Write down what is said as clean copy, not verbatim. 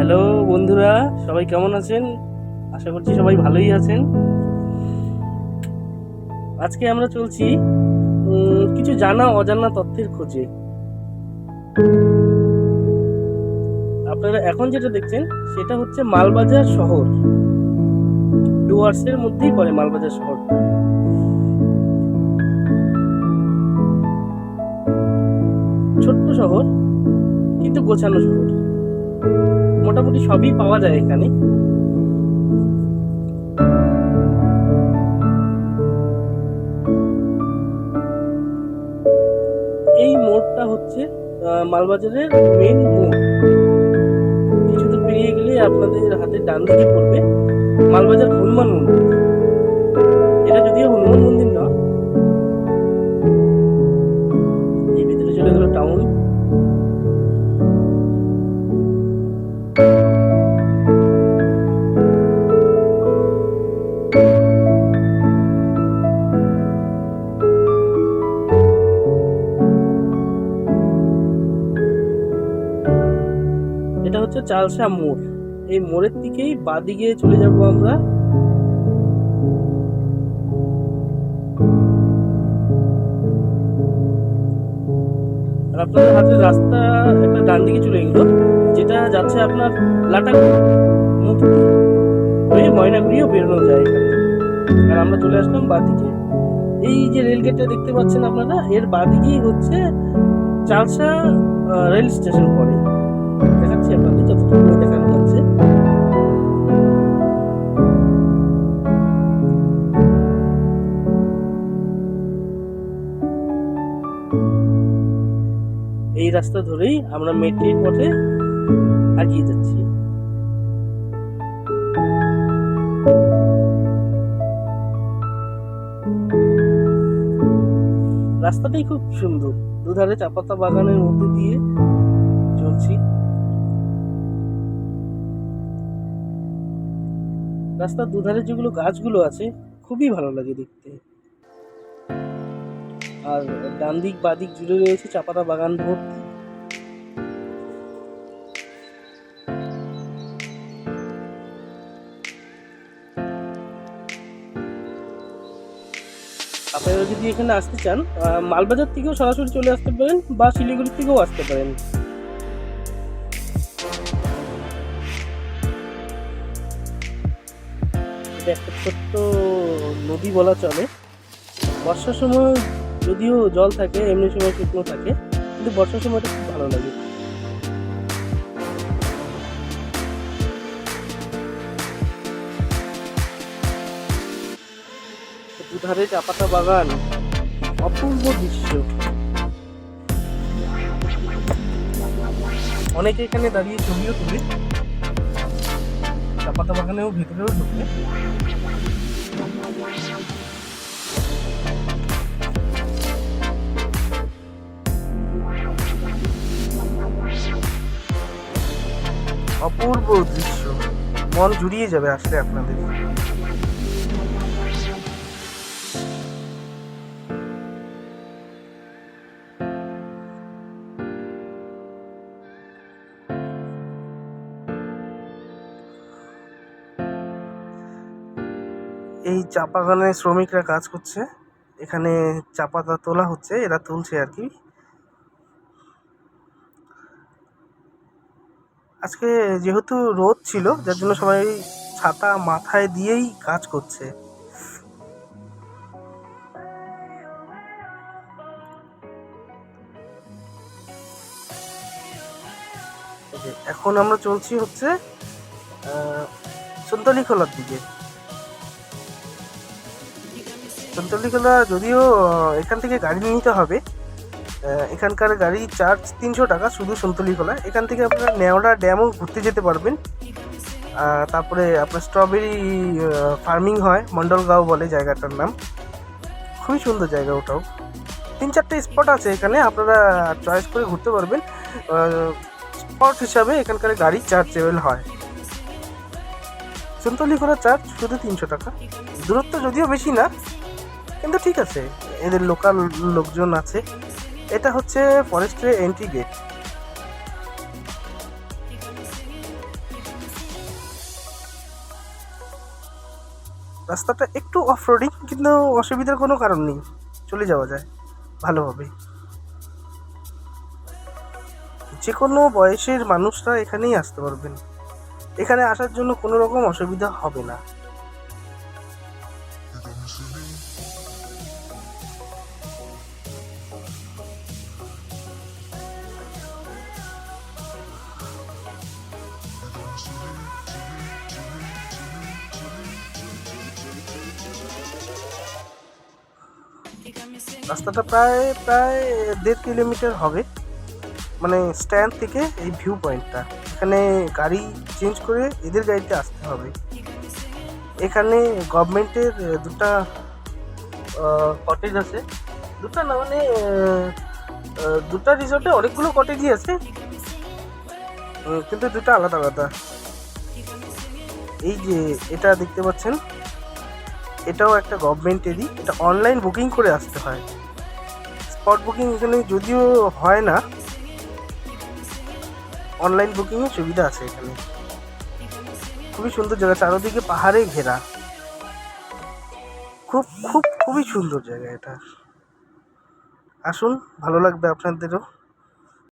Hello বন্ধুরা, সবাই কেমন আছেন? আশা করছি সবাই ভালোই আছেন। আজকে আমরা চলছি কিছু জানা অজানা তথ্যের খোঁজে। আপনারা এখন যেটা দেখছেন সেটা হচ্ছে মালবাজার শহর। ডুয়ার্সের মধ্যেই পড়ে মালবাজার শহরটা। ছোট্ট শহর কিন্তু গোছানো শহর, মোটামুটি সবই পাওয়া যায় এখানে। এই মোড়টা হচ্ছে মালবাজারের মেন মোড়। কিছু দূর পেরিয়ে গেলে আপনাদের হাতের ডান দিকে পড়বে মালবাজার হনুমান মন্দির। এটা যদিও হনুমান মন্দির না, এই ভিতরে চলে গেল টাউন। এটা হচ্ছে চালসা মোড়। এই মোড়ের দিকেই বাদিকে চলে যাব আমরা। আর আপনাদের হাতের রাস্তা একটা ডান দিকে চলে গেল, যেটা যাচ্ছে আপনার লাটাগুড়ি মুক্তি হয়ে ময়নাগুড়িও বেরোনো যায় এখানে। আর আমরা চলে আসলাম বাদিকে। এই যে রেলগেটটা দেখতে পাচ্ছেন আপনারা, এর বাদিকেই হচ্ছে চালসা রেল স্টেশন পড়ে। দেখাচ্ছি আপনাদের যতটুকু দেখানো যাচ্ছে। এই রাস্তা ধরেই আমরা মেট্রোর পথে এগিয়ে যাচ্ছি। রাস্তাটাই খুব সুন্দর, দুধারে চাপাতা বাগানের মধ্যে দিয়ে চলছি। রাস্তার দুধারে যেগুলো গাছগুলো আছে খুবই ভালো লাগে দেখতে। আর ডান দিক বাদিক জুড়ে রয়েছে চাপাতা বাগান ভর্তি। আপনারা যদি এখানে আসতে চান, মালবাজার থেকেও সরাসরি চলে আসতে পারেন বা শিলিগুড়ি থেকেও আসতে পারেন। এটা একটা ছোট্ট নদী বলা চলে। বর্ষার সময় যদিও জল থাকে, এমনি সময় শুকনো থাকে, কিন্তু বর্ষার সময়টা খুব ভালো লাগে। দুধারে চাপাতা বাগান, অপূর্ব দৃশ্য। অনেকে এখানে দাঁড়িয়ে ছবিও তুলে, চাপাতা বাগানেও ভেতরেও ঢুকে। অপূর্ব দৃশ্য, মন জুড়িয়ে যাবে আসলে আপনাদের। এই চা বাগানে শ্রমিকরা কাজ করছে, এখানে চা পাতা তোলা হচ্ছে, এরা তুলছে আর কি। আজকে যেহেতু রোদ ছিল, যার জন্য সবাই ছাতা মাথায় দিয়েই কাজ করছে। এখন আমরা চলছি হচ্ছে সন্তলিখোলার দিকে। সন্তলিখোলা যদিও এখান থেকে গাড়ি নিতে হবে, এখানকার গাড়ি চার্জ 300 টাকা শুধু সন্তলিখোলা। এখান থেকে আপনারা নেওড়া ড্যামও ঘুরতে যেতে পারবেন। তারপরে আপনার স্ট্রবেরি ফার্মিং হয়, মন্ডলগাঁও বলে জায়গাটার নাম। খুবই সুন্দর জায়গা ওটাও। 3-4টে স্পট আছে এখানে, আপনারা চয়েস করে ঘুরতে পারবেন। স্পট হিসাবে এখানকার গাড়ি চার্জেবল হয়। সন্তলিখোলা চার্জ শুধু 300 টাকা। দূরত্ব যদিও বেশি না, কিন্তু ঠিক আছে, এদের লোকাল লোকজন আছে। এটা হচ্ছে ফরেস্টের এন্ট্রি গেট। রাস্তাটা একটু অফ রোডিং, কিন্তু অসুবিধার কোনো কারণ নেই, চলে যাওয়া যায় ভালোভাবে। যে কোনো বয়সের মানুষরা এখানেই আসতে পারবেন, এখানে আসার জন্য কোনো রকম অসুবিধা হবে না। রাস্তাটা প্রায় প্রায় 1.5 কিলোমিটার হবে, মানে স্ট্যান্ড থেকে এই ভিউ পয়েন্টটা। এখানে গাড়ি চেঞ্জ করে এদের গাড়িতে আসতে হবে। এখানে গভর্নমেন্টের দুটা কটেজ আছে, দুটা না মানে দুটা রিসোর্টে অনেকগুলো কটেজই আছে, কিন্তু দুটা আলাদা আলাদা। এই যে এটা দেখতে পাচ্ছেন, এটাও একটা গভর্নমেন্টেরই, এটা অনলাইন বুকিং করে আসতে হয়। স্পট বুকিং এখানে যদিও হয় না, অনলাইন বুকিংয়ের সুবিধা আছে এখানে। খুবই সুন্দর জায়গা, চারদিকে পাহাড়ে ঘেরা, খুবই সুন্দর জায়গা এটা। আসুন, ভালো লাগবে আপনাদেরও।